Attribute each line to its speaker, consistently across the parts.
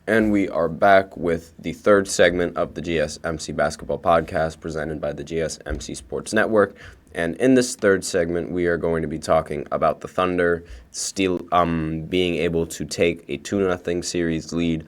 Speaker 1: And we are back with the third segment of the GSMC Basketball Podcast presented by the GSMC Sports Network. And in this third segment, we are going to be talking about the Thunder being able to take a 2-0 series lead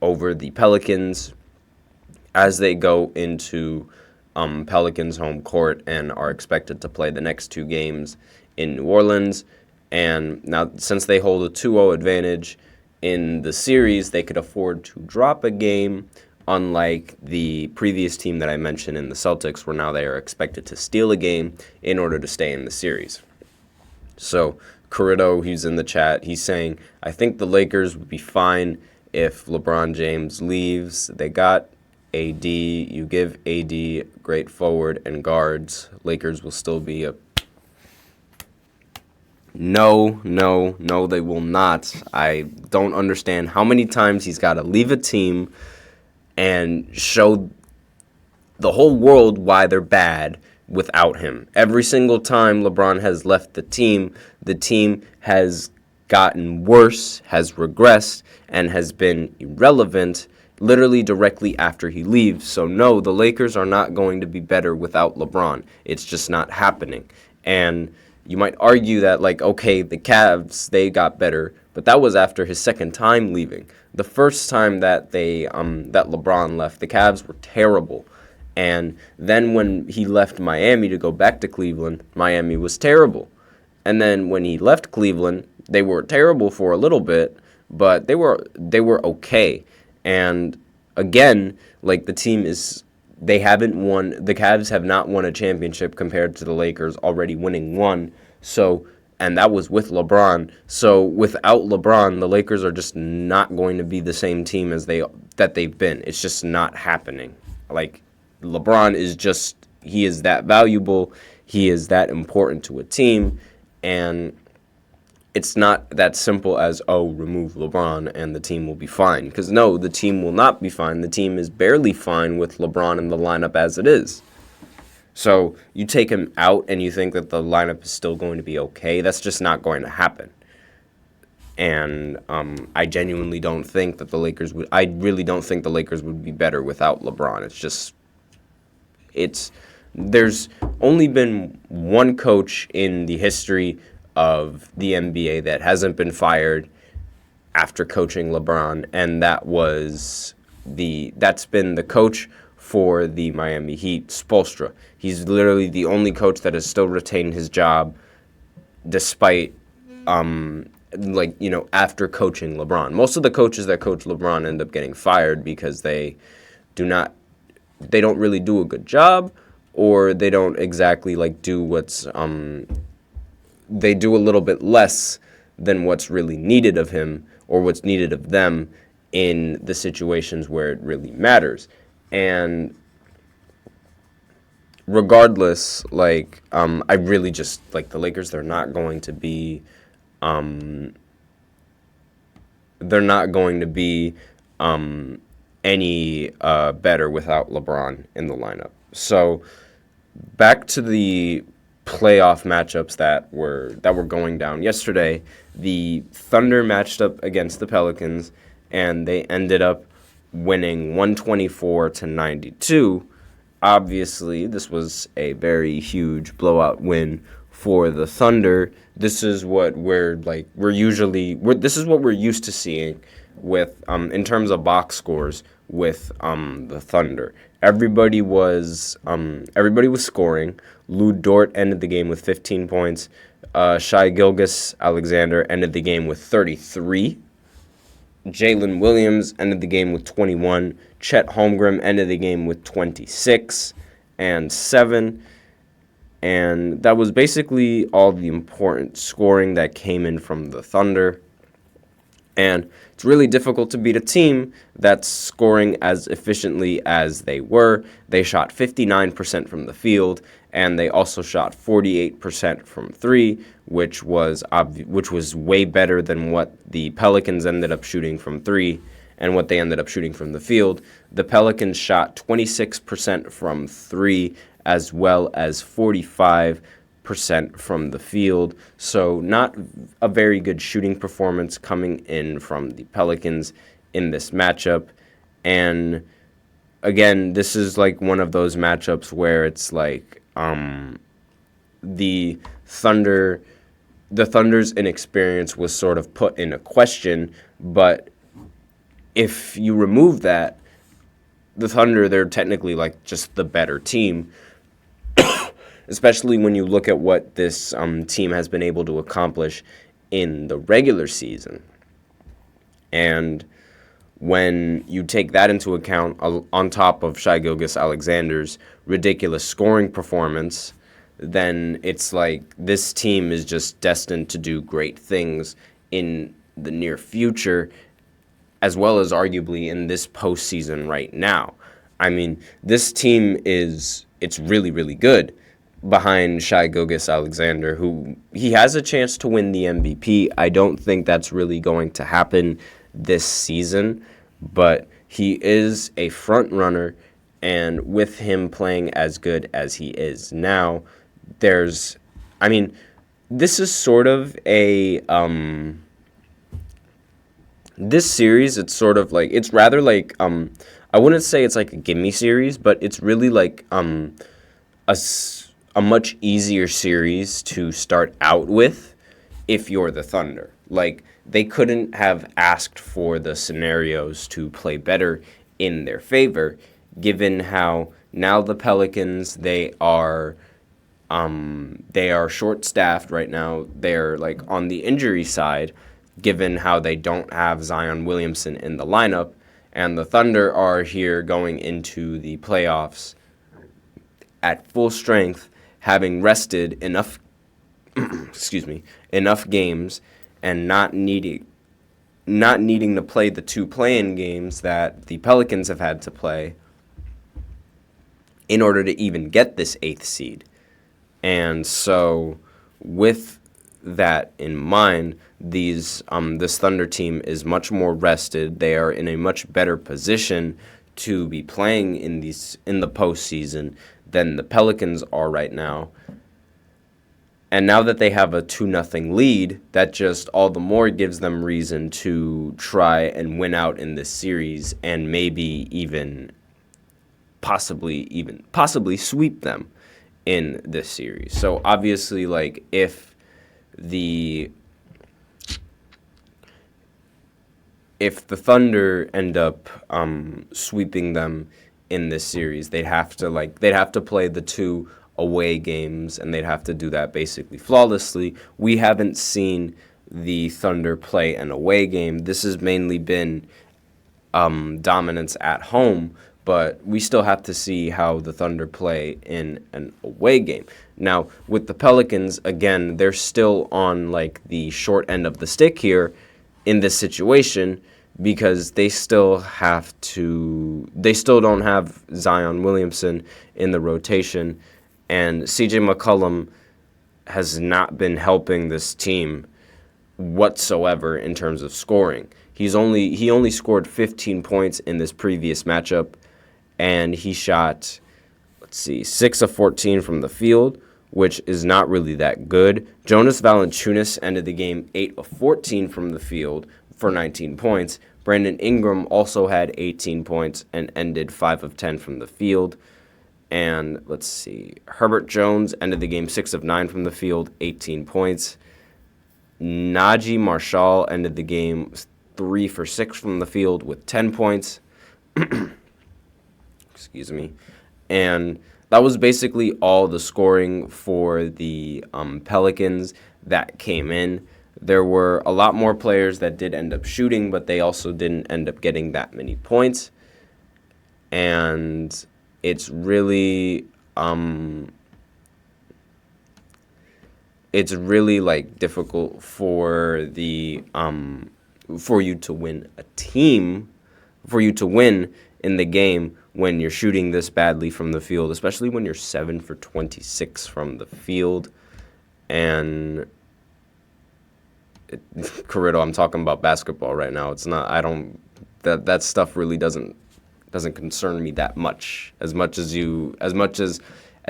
Speaker 1: over the Pelicans as they go into Pelicans home court and are expected to play the next two games in New Orleans. And now, since they hold a 2-0 advantage in the series, they could afford to drop a game, unlike the previous team that I mentioned in the Celtics, where now they are expected to steal a game in order to stay in the series. So, Corrido, he's in the chat, he's saying, I think the Lakers would be fine if LeBron James leaves. They got AD, you give AD great forward and guards, Lakers will still be a... No, they will not. I don't understand how many times he's got to leave a team and show the whole world why they're bad without him. Every single time LeBron has left the team has gotten worse, has regressed, and has been irrelevant literally directly after he leaves. So no, the Lakers are not going to be better without LeBron. It's just not happening. And you might argue that, like, okay, the Cavs, they got better, but that was after his second time leaving. The first time that that LeBron left, the Cavs were terrible. And then when he left Miami to go back to Cleveland, Miami was terrible. And then when he left Cleveland, they were terrible for a little bit, but they were okay. And again, like, the Cavs have not won a championship compared to the Lakers already winning one. So, and that was with LeBron. So without LeBron, the Lakers are just not going to be the same team as they've been. It's just not happening. Like, LeBron he is that valuable. He is that important to a team. And it's not that simple as, remove LeBron and the team will be fine. Because no, the team will not be fine. The team is barely fine with LeBron in the lineup as it is. So you take him out and you think that the lineup is still going to be okay. That's just not going to happen. And I genuinely don't think that I really don't think the Lakers would be better without LeBron. There's only been one coach in the history of the NBA that hasn't been fired after coaching LeBron, and that's been the coach for the Miami Heat, Spoelstra. He's literally the only coach that has still retained his job despite after coaching LeBron. Most of the coaches that coach LeBron end up getting fired because they don't really do a good job, or they don't exactly do they do a little bit less than what's really needed of him or what's needed of them in the situations where it really matters. And regardless, I really just, the Lakers, they're not going to be any better without LeBron in the lineup. So back to the playoff matchups that were going down yesterday. The Thunder matched up against the Pelicans, and they ended up winning 124-92. Obviously, this was a very huge blowout win for the Thunder. This is what we're used to seeing with in terms of box scores with the Thunder. Everybody was scoring. Lou Dort ended the game with 15 points. Shai Gilgeous-Alexander ended the game with 33. Jalen Williams ended the game with 21. Chet Holmgren ended the game with 26 and 7. And that was basically all the important scoring that came in from the Thunder. And it's really difficult to beat a team that's scoring as efficiently as they were. They shot 59% from the field, and they also shot 48% from three, which was way better than what the Pelicans ended up shooting from three and what they ended up shooting from the field. The Pelicans shot 26% from three as well as 45% from the field. So not a very good shooting performance coming in from the Pelicans in this matchup. And again, this is like one of those matchups where it's like the Thunder's inexperience was sort of put into question, but if you remove that, the Thunder, they're technically like just the better team, especially when you look at what this team has been able to accomplish in the regular season. And when you take that into account, on top of Shai Gilgeous-Alexander's ridiculous scoring performance, then it's like this team is just destined to do great things in the near future, as well as arguably in this postseason right now. I mean, this team it's really, really good behind Shai Gilgeous-Alexander, who he has a chance to win the MVP. I don't think that's really going to happen this season, but he is a front runner, and with him playing as good as he is now, this is sort of a this series, it's sort of like, it's rather like I wouldn't say it's like a gimme series, but it's really like a much easier series to start out with if you're the Thunder. Like, they couldn't have asked for the scenarios to play better in their favor, given how now the Pelicans, they are short-staffed right now. They're like on the injury side, given how they don't have Zion Williamson in the lineup, and the Thunder are here going into the playoffs at full strength, having rested enough enough games and not needing to play the two play-in games that the Pelicans have had to play in order to even get this 8th seed. And so with that in mind, this Thunder team is much more rested. They are in a much better position to be playing in the postseason than the Pelicans are right now. And now that they have a 2-0 lead, that just all the more gives them reason to try and win out in this series and maybe even possibly sweep them in this series. So obviously, like, if the Thunder end up sweeping them in this series, they'd have to play the 2 away games, and they'd have to do that basically flawlessly. We haven't seen the Thunder play an away game. This has mainly been dominance at home, but we still have to see how the Thunder play in an away game. Now, with the Pelicans, again, they're still on like the short end of the stick here in this situation, because they still don't have Zion Williamson in the rotation, and CJ McCollum has not been helping this team whatsoever in terms of scoring. He only scored 15 points in this previous matchup, and he shot 6 of 14 from the field, which is not really that good. Jonas Valanciunas ended the game 8 of 14 from the field for 19 points. Brandon Ingram also had 18 points and ended 5 of 10 from the field. And Herbert Jones ended the game 6 of 9 from the field, 18 points. Najee Marshall ended the game 3 for 6 from the field with 10 points. Excuse me. And that was basically all the scoring for the Pelicans that came in. There were a lot more players that did end up shooting, but they also didn't end up getting that many points. And it's really like difficult for you to win in the game when you're shooting this badly from the field, especially when you're 7 for 26 from the field. And Corrido, I'm talking about basketball right now. It's not. I don't. That stuff really doesn't concern me that much. As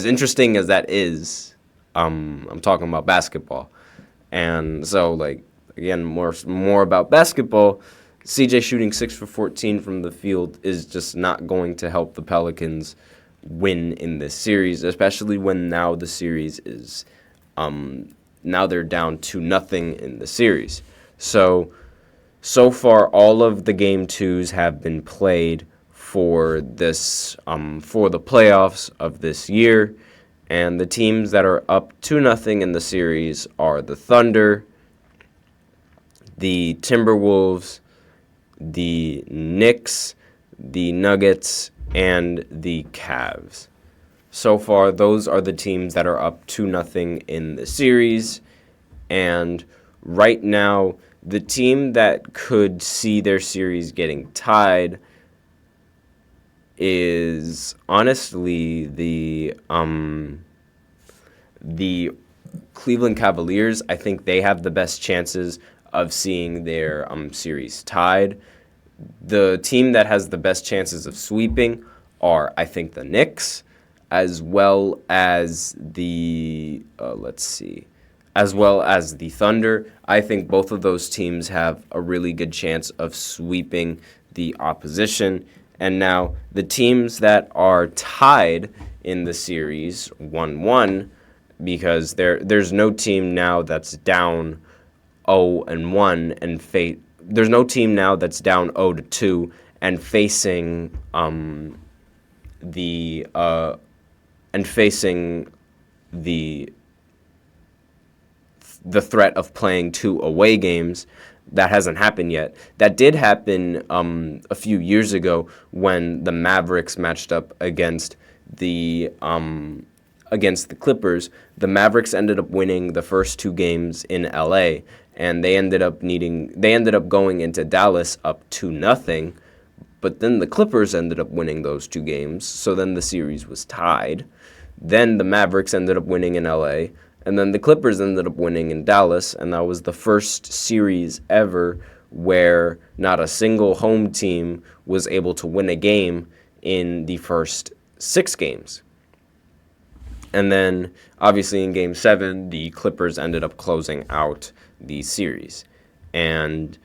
Speaker 1: interesting as that is, I'm talking about basketball. And so, like, again, more about basketball. CJ shooting 6 for 14 from the field is just not going to help the Pelicans win in this series, especially when now the series is now they're down 2-0 in the series. So far all of the game twos have been played for this for the playoffs of this year, and the teams that are up 2-0 in the series are the Thunder, the Timberwolves, the Knicks, the Nuggets, and the Cavs. So far, those are the teams that are up 2-0 in the series. And right now, the team that could see their series getting tied is honestly the Cleveland Cavaliers. I think they have the best chances of seeing their series tied. The team that has the best chances of sweeping are, I think, the Knicks, as well as the Thunder. I think both of those teams have a really good chance of sweeping the opposition. And now the teams that are tied in the series 1-1, because there's no team now that's down 0-1 and there's no team now that's down 0-2 and facing the threat of playing 2 away games. That hasn't happened yet. That did happen a few years ago when the Mavericks matched up against the Clippers. The Mavericks ended up winning the first 2 games in LA, and they ended up going into Dallas up 2-0, but then the Clippers ended up winning those 2 games, so then the series was tied. Then the Mavericks ended up winning in LA, and then the Clippers ended up winning in Dallas, and that was the first series ever where not a single home team was able to win a game in the first 6 games. And then, obviously, in Game 7, the Clippers ended up closing out the series. And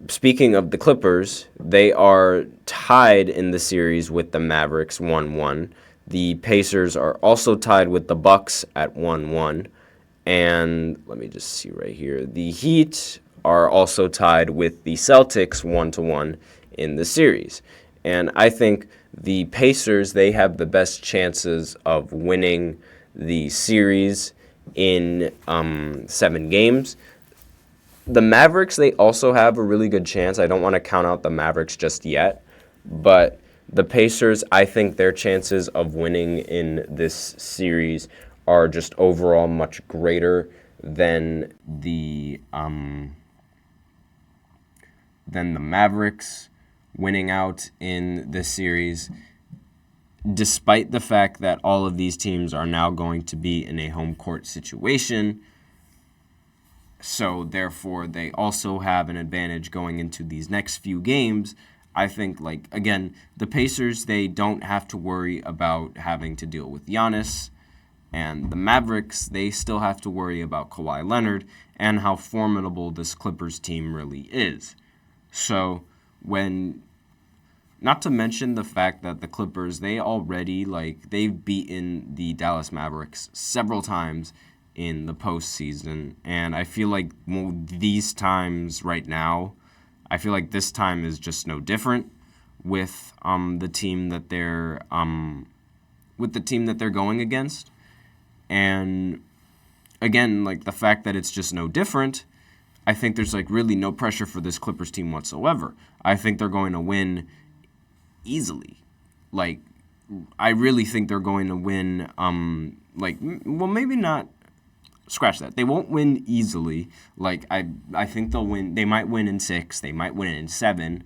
Speaker 1: speaking of the Clippers, they are tied in the series with the Mavericks 1-1. The Pacers are also tied with the Bucks at 1-1. And let me just see right here. The Heat are also tied with the Celtics 1-1 in the series. And I think the Pacers, they have the best chances of winning the series in 7 games. The Mavericks, they also have a really good chance. I don't want to count out the Mavericks just yet, but the Pacers, I think their chances of winning in this series are just overall much greater than the Mavericks winning out in this series, despite the fact that all of these teams are now going to be in a home court situation. So, therefore, they also have an advantage going into these next few games. I think, again, the Pacers, they don't have to worry about having to deal with Giannis. And the Mavericks, they still have to worry about Kawhi Leonard and how formidable this Clippers team really is. So, not to mention the fact that the Clippers, they already, they've beaten the Dallas Mavericks several times in the postseason. And I feel like these times right now, I feel like this time is just no different with the team that they're going against. And again, the fact that it's just no different, I think there's really no pressure for this Clippers team whatsoever. I think they're going to win easily. I really think they're going to win, maybe not, scratch that. They won't win easily. I think they'll win. They might win in 6. They might win in 7.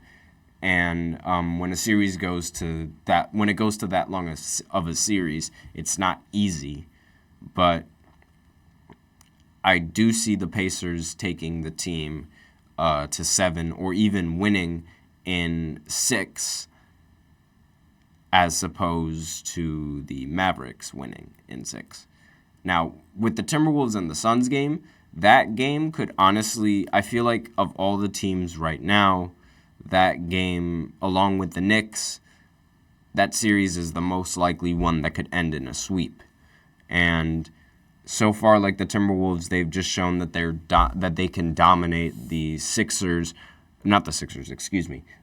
Speaker 1: And when a series goes to that, when it goes to that long of a series, it's not easy. But I do see the Pacers taking the team to 7 or even winning in 6, as opposed to the Mavericks winning in 6. Now, with the Timberwolves and the Suns game, that game could honestly, I feel like of all the teams right now, that game, along with the Knicks, that series is the most likely one that could end in a sweep. And so far, like the Timberwolves, they've just shown that that they can dominate the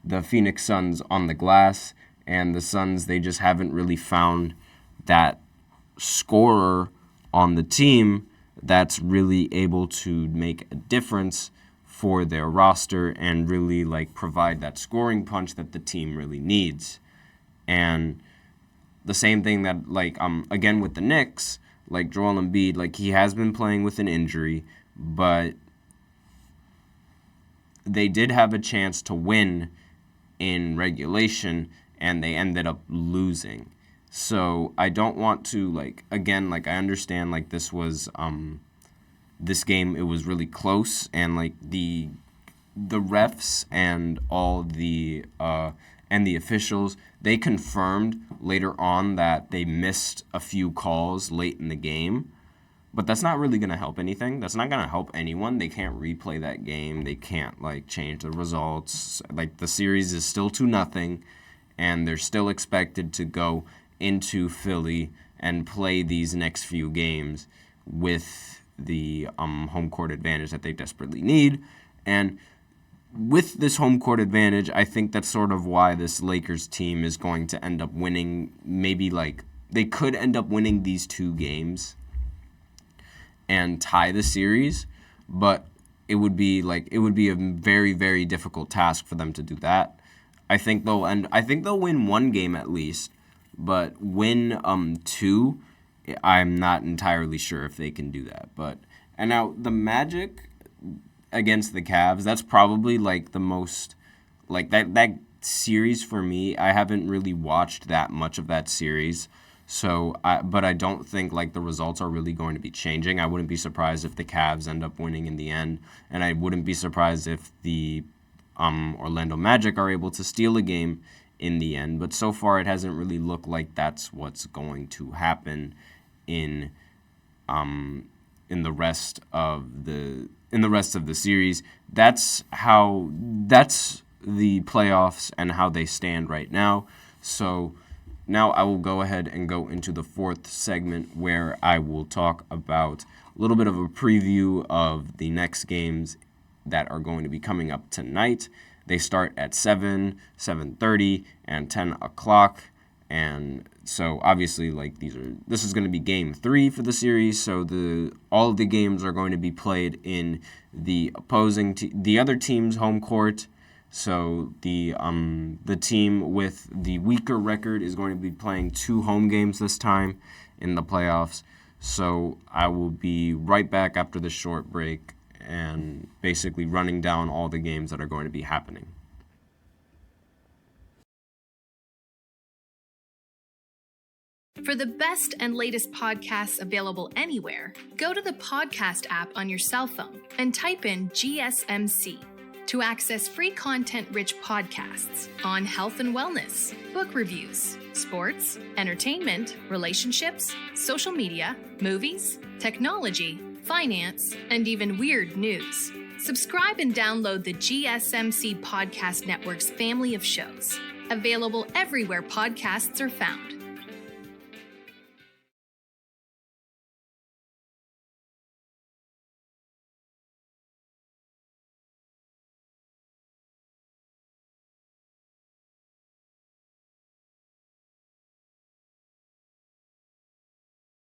Speaker 1: the Phoenix Suns on the glass. And the Suns, they just haven't really found that scorer on the team that's really able to make a difference for their roster and really like provide that scoring punch that the team really needs. And the same thing that like again with the Knicks, like Joel Embiid, like he has been playing with an injury, but they did have a chance to win in regulation and they ended up losing. So I don't want to like again like I understand like this game, it was really close, and like the refs and all the and the officials, they confirmed later on that they missed a few calls late in the game. But that's not really going to help anything. That's not going to help anyone. They can't replay that game. They can't like change the results. Like the series is still 2-0, and they're still expected to go into Philly and play these next few games with the home court advantage that they desperately need. And with this home court advantage, I think that's sort of why this Lakers team is going to end up winning. Maybe like they could end up winning these 2 games and tie the series, but it would be a very, very difficult task for them to do that. I think they'll win 1 game at least, but win 2, I'm not entirely sure if they can do that. And now the Magic against the Cavs, that's probably like the most like that series for me. I haven't really watched that much of that series. But I don't think like the results are really going to be changing. I wouldn't be surprised if the Cavs end up winning in the end, and I wouldn't be surprised if the Orlando Magic are able to steal a game in the end. But so far, it hasn't really looked like that's what's going to happen in the rest of the series. That's the playoffs and how they stand right now. So now I will go ahead and go into the 4th segment where I will talk about a little bit of a preview of the next games that are going to be coming up tonight. They start at 7, 7:30, and 10 o'clock. And so obviously like this is going to be game 3 for the series. So all of the games are going to be played in the the other team's home court. So the team with the weaker record is going to be playing 2 home games this time in the playoffs. So I will be right back after this short break and basically running down all the games that are going to be happening.
Speaker 2: For the best and latest podcasts available anywhere, go to the podcast app on your cell phone and type in GSMC. To access free content-rich podcasts on health and wellness, book reviews, sports, entertainment, relationships, social media, movies, technology, finance, and even weird news. Subscribe and download the GSMC Podcast Network's family of shows, available everywhere podcasts are found.